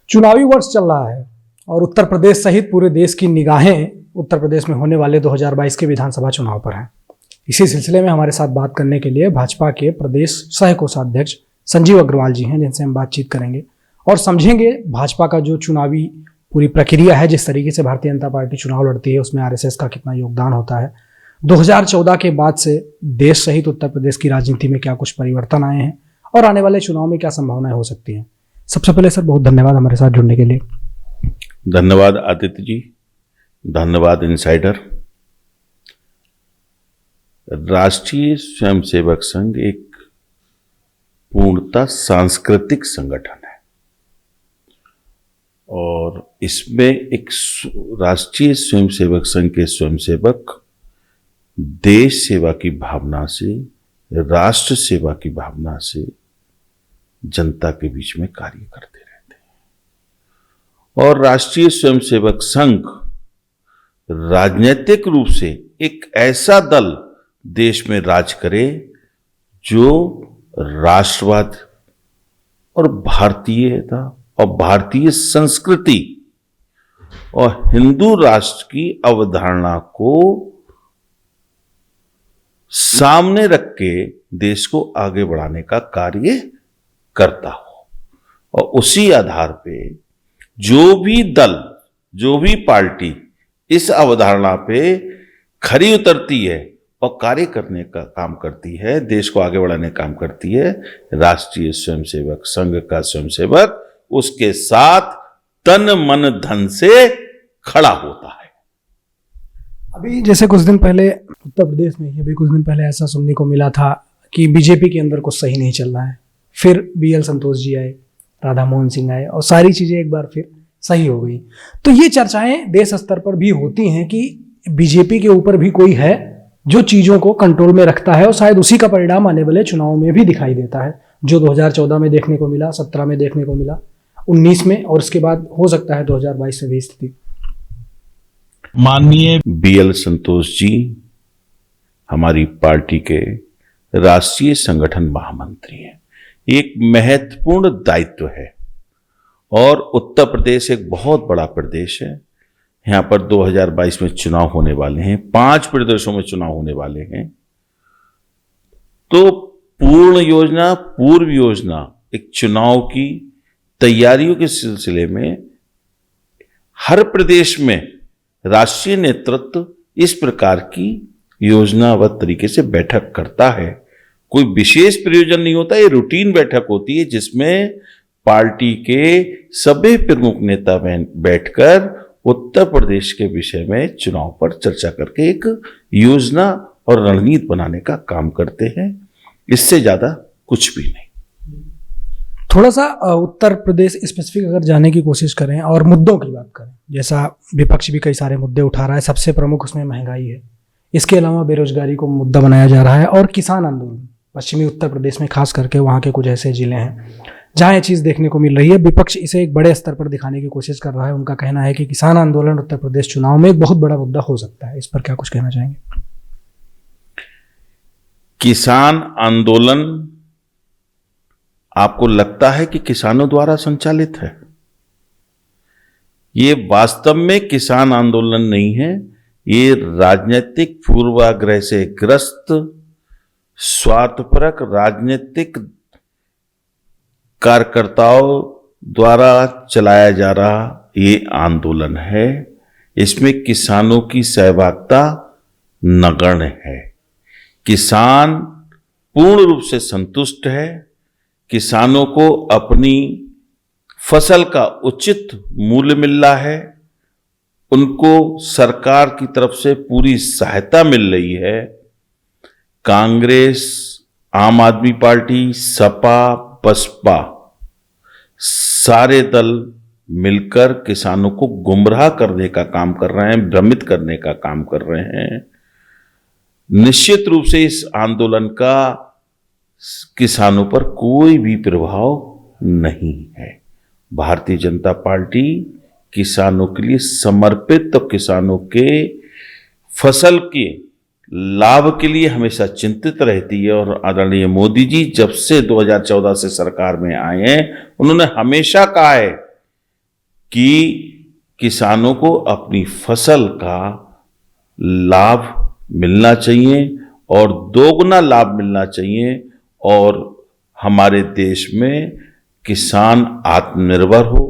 चुनावी वर्ष चल रहा है और उत्तर प्रदेश सहित पूरे देश की निगाहें उत्तर प्रदेश में होने वाले 2022 के विधानसभा चुनाव पर हैं। इसी सिलसिले में हमारे साथ बात करने के लिए भाजपा के प्रदेश सह कोषाध्यक्ष संजीव अग्रवाल जी हैं, जिनसे हम बातचीत करेंगे और समझेंगे भाजपा का जो चुनावी पूरी प्रक्रिया है, जिस तरीके से भारतीय जनता पार्टी चुनाव लड़ती है, उसमें आरएसएस का कितना योगदान होता है। 2014 के बाद से देश सहित उत्तर प्रदेश की राजनीति में क्या कुछ परिवर्तन आए हैं और आने वाले चुनाव में क्या संभावनाएं हो सकती हैं। सबसे पहले सर बहुत धन्यवाद हमारे साथ जुड़ने के लिए। धन्यवाद आदित्य जी, धन्यवाद इनसाइडर। राष्ट्रीय स्वयंसेवक संघ एक पूर्णतः सांस्कृतिक संगठन है और इसमें एक राष्ट्रीय स्वयंसेवक संघ के स्वयंसेवक देश सेवा की भावना से, राष्ट्र सेवा की भावना से जनता के बीच में कार्य करते रहते हैं। और राष्ट्रीय स्वयंसेवक संघ राजनीतिक रूप से एक ऐसा दल देश में राज करे जो राष्ट्रवाद और भारतीयता और भारतीय संस्कृति और हिंदू राष्ट्र की अवधारणा को सामने रख के देश को आगे बढ़ाने का कार्य करता हो। और उसी आधार पे जो भी दल, जो भी पार्टी इस अवधारणा पे खरी उतरती है और कार्य करने का काम करती है, देश को आगे बढ़ाने का काम करती है, राष्ट्रीय स्वयंसेवक संघ का स्वयंसेवक उसके साथ तन मन धन से खड़ा होता है। अभी जैसे कुछ दिन पहले उत्तर प्रदेश में अभी कुछ दिन पहले ऐसा सुनने को मिला था कि बीजेपी के अंदर कुछ सही नहीं चल रहा है, फिर बीएल संतोष जी आए, राधा मोहन सिंह आए और सारी चीजें एक बार फिर सही हो गई। तो ये चर्चाएं देश स्तर पर भी होती हैं कि बीजेपी के ऊपर भी कोई है जो चीजों को कंट्रोल में रखता है और शायद उसी का परिणाम आने वाले चुनाव में भी दिखाई देता है, जो 2014 में देखने को मिला, 17 में देखने को मिला, 19 में, और उसके बाद हो सकता है 2022 में भी स्थिति। माननीय बीएल संतोष जी हमारी पार्टी के राष्ट्रीय संगठन महामंत्री हैं। एक महत्वपूर्ण दायित्व है और उत्तर प्रदेश एक बहुत बड़ा प्रदेश है। यहां पर 2022 में चुनाव होने वाले हैं, 5 प्रदेशों में चुनाव होने वाले हैं। तो पूर्व योजना एक चुनाव की तैयारियों के सिलसिले में हर प्रदेश में राष्ट्रीय नेतृत्व इस प्रकार की योजनाबद्ध तरीके से बैठक करता है। कोई विशेष प्रयोजन नहीं होता, ये रूटीन बैठक होती है जिसमें पार्टी के सभी प्रमुख नेता बैठकर उत्तर प्रदेश के विषय में चुनाव पर चर्चा करके एक योजना और रणनीति बनाने का काम करते हैं। इससे ज्यादा कुछ भी नहीं। थोड़ा सा उत्तर प्रदेश स्पेसिफिक अगर जाने की कोशिश करें और मुद्दों की बात करें, जैसा विपक्ष भी कई सारे मुद्दे उठा रहा है, सबसे प्रमुख उसमें महंगाई है, इसके अलावा बेरोजगारी को मुद्दा बनाया जा रहा है और किसान आंदोलन। पश्चिमी उत्तर प्रदेश में खास करके वहाँ के कुछ ऐसे जिले हैं जहाँ ये चीज़ देखने को मिल रही है। विपक्ष इसे एक बड़े स्तर पर दिखाने की कोशिश कर रहा है। उनका कहना है कि किसान आंदोलन उत्तर प्रदेश चुनाव में एक बहुत बड़ा मुद्दा हो सकता है। इस पर क्या कुछ कहना चाहेंगे? किसान आंदोलन आपको लगता है कि किसानों द्वारा संचालित है? ये वास्तव में किसान आंदोलन नहीं है, ये राजनीतिक पूर्वाग्रह से ग्रस्त स्वार्थपरक राजनीतिक कार्यकर्ताओं द्वारा चलाया जा रहा ये आंदोलन है। इसमें किसानों की सहभागिता नगण्य है। किसान पूर्ण रूप से संतुष्ट है। किसानों को अपनी फसल का उचित मूल्य मिल रहा है, उनको सरकार की तरफ से पूरी सहायता मिल रही है। कांग्रेस, आम आदमी पार्टी, सपा, बसपा सारे दल मिलकर किसानों को गुमराह करने का काम कर रहे हैं, भ्रमित करने का काम कर रहे हैं। निश्चित रूप से इस आंदोलन का किसानों पर कोई भी प्रभाव नहीं है। भारतीय जनता पार्टी किसानों के लिए समर्पित और किसानों के फसल के लाभ के लिए हमेशा चिंतित रहती है। और आदरणीय मोदी जी जब से 2014 से सरकार में आए हैं, उन्होंने हमेशा कहा है कि किसानों को अपनी फसल का लाभ मिलना चाहिए और दोगुना लाभ मिलना चाहिए, और हमारे देश में किसान आत्मनिर्भर हो,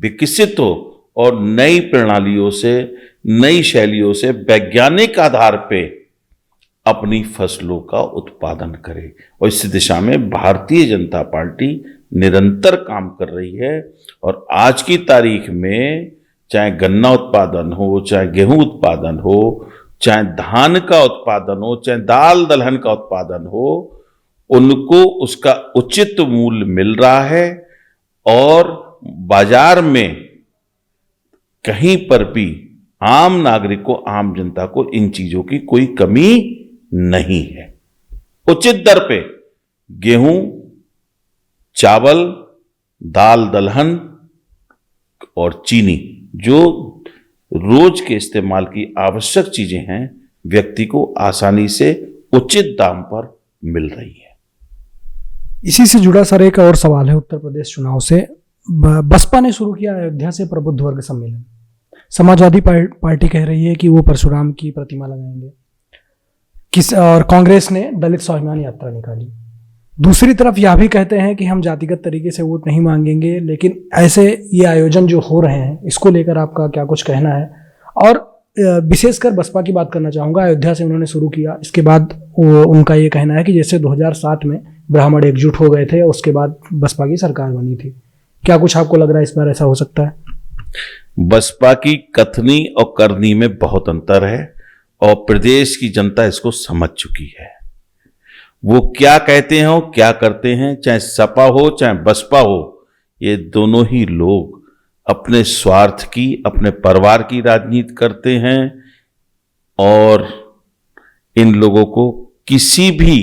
विकसित हो और नई प्रणालियों से, नई शैलियों से वैज्ञानिक आधार पे अपनी फसलों का उत्पादन करे। और इस दिशा में भारतीय जनता पार्टी निरंतर काम कर रही है। और आज की तारीख में चाहे गन्ना उत्पादन हो, चाहे गेहूं उत्पादन हो, चाहे धान का उत्पादन हो, चाहे दाल दलहन का उत्पादन हो, उनको उसका उचित मूल्य मिल रहा है। और बाजार में कहीं पर भी आम नागरिक को, आम जनता को इन चीजों की कोई कमी नहीं है। उचित दर पे गेहूं, चावल, दाल दलहन और चीनी, जो रोज के इस्तेमाल की आवश्यक चीजें हैं, व्यक्ति को आसानी से उचित दाम पर मिल रही है। इसी से जुड़ा सर एक और सवाल है। उत्तर प्रदेश चुनाव से बसपा ने शुरू किया अयोध्या से प्रबुद्ध वर्ग सम्मेलन। समाजवादी पार्टी कह रही है कि वो परशुराम की प्रतिमा लगाएंगे, और कांग्रेस ने दलित स्वाभिमान यात्रा निकाली। दूसरी तरफ यह भी कहते हैं कि हम जातिगत तरीके से वोट नहीं मांगेंगे। लेकिन ऐसे ये आयोजन जो हो रहे हैं, इसको लेकर आपका क्या कुछ कहना है? और विशेषकर बसपा की बात करना चाहूँगा। अयोध्या से उन्होंने शुरू किया, इसके बाद उनका ये कहना है कि जैसे 2007 में ब्राह्मण एकजुट हो गए थे, उसके बाद बसपा की सरकार बनी थी। क्या कुछ आपको लग रहा है इस बार ऐसा हो सकता है? बसपा की कथनी और करनी में बहुत अंतर है, और प्रदेश की जनता इसको समझ चुकी है। वो क्या कहते हैं, क्या करते हैं, चाहे सपा हो चाहे बसपा हो, ये दोनों ही लोग अपने स्वार्थ की, अपने परिवार की राजनीति करते हैं। और इन लोगों को किसी भी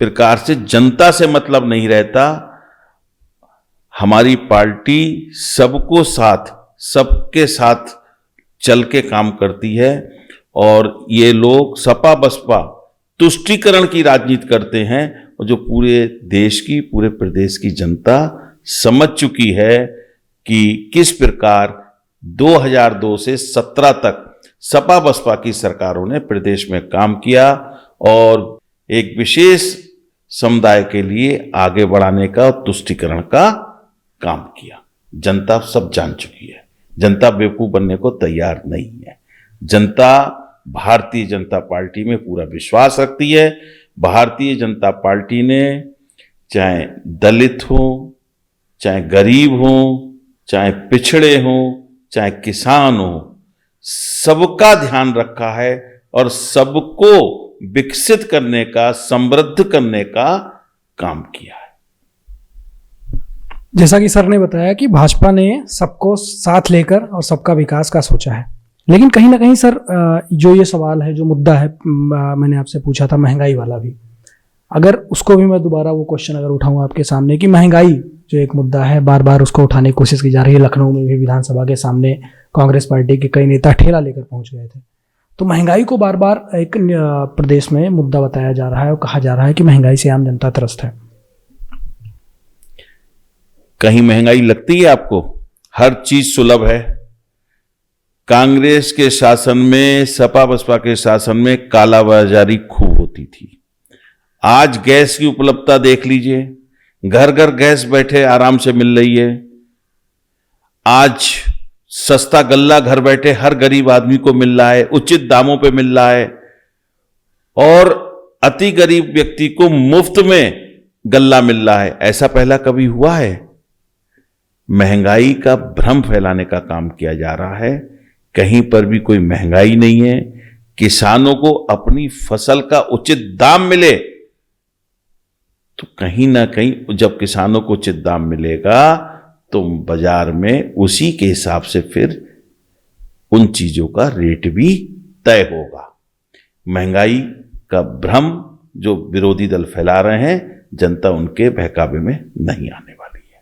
प्रकार से जनता से मतलब नहीं रहता। हमारी पार्टी सबको साथ, सबके साथ चल के काम करती है। और ये लोग सपा बसपा तुष्टीकरण की राजनीति करते हैं, और जो पूरे देश की, पूरे प्रदेश की जनता समझ चुकी है कि किस प्रकार 2002 से 17 तक सपा बसपा की सरकारों ने प्रदेश में काम किया और एक विशेष समुदाय के लिए आगे बढ़ाने का और तुष्टीकरण का काम किया। जनता सब जान चुकी है। जनता बेवकूफ बनने को तैयार नहीं है। जनता भारतीय जनता पार्टी में पूरा विश्वास रखती है। भारतीय जनता पार्टी ने चाहे दलित हो, चाहे गरीब हो, चाहे पिछड़े हो, चाहे किसान हो, सबका ध्यान रखा है और सबको विकसित करने का, समृद्ध करने का काम किया है। जैसा कि सर ने बताया कि भाजपा ने सबको साथ लेकर और सबका विकास का सोचा है। लेकिन कहीं ना कहीं सर, जो ये सवाल है, जो मुद्दा है, मैंने आपसे पूछा था महंगाई वाला भी, अगर उसको भी मैं दोबारा वो क्वेश्चन अगर उठाऊं आपके सामने कि महंगाई जो एक मुद्दा है, बार बार उसको उठाने की कोशिश की जा रही है। लखनऊ में भी विधानसभा के सामने कांग्रेस पार्टी के कई नेता ठेला लेकर पहुंच गए थे। तो महंगाई को बार बार एक प्रदेश में मुद्दा बताया जा रहा है और कहा जा रहा है कि महंगाई से आम जनता त्रस्त है। कहीं महंगाई लगती है आपको? हर चीज सुलभ है। कांग्रेस के शासन में, सपा बसपा के शासन में कालाबाजारी खूब होती थी। आज गैस की उपलब्धता देख लीजिए, घर घर गैस बैठे आराम से मिल रही है। आज सस्ता गल्ला घर बैठे हर गरीब आदमी को मिल रहा है, उचित दामों पे मिल रहा है। और अति गरीब व्यक्ति को मुफ्त में गल्ला मिल रहा है। ऐसा पहला कभी हुआ है? महंगाई का भ्रम फैलाने का काम किया जा रहा है। कहीं पर भी कोई महंगाई नहीं है। किसानों को अपनी फसल का उचित दाम मिले, तो कहीं ना कहीं जब किसानों को उचित दाम मिलेगा तो बाजार में उसी के हिसाब से फिर उन चीजों का रेट भी तय होगा। महंगाई का भ्रम जो विरोधी दल फैला रहे हैं, जनता उनके बहकावे में नहीं आने वाली है।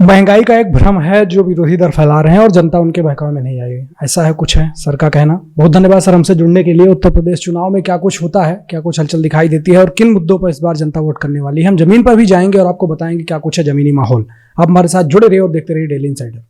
महंगाई का एक भ्रम है जो विरोधी दल फैला रहे हैं और जनता उनके बहकावे में नहीं आई, ऐसा है कुछ है सर का कहना। बहुत धन्यवाद सर हमसे जुड़ने के लिए। उत्तर प्रदेश चुनाव में क्या कुछ होता है, क्या कुछ हलचल दिखाई देती है और किन मुद्दों पर इस बार जनता वोट करने वाली है, हम जमीन पर भी जाएंगे और आपको बताएंगे क्या कुछ है जमीनी माहौल। आप हमारे साथ जुड़े रहिए और देखते रहिए डेली इनसाइडर।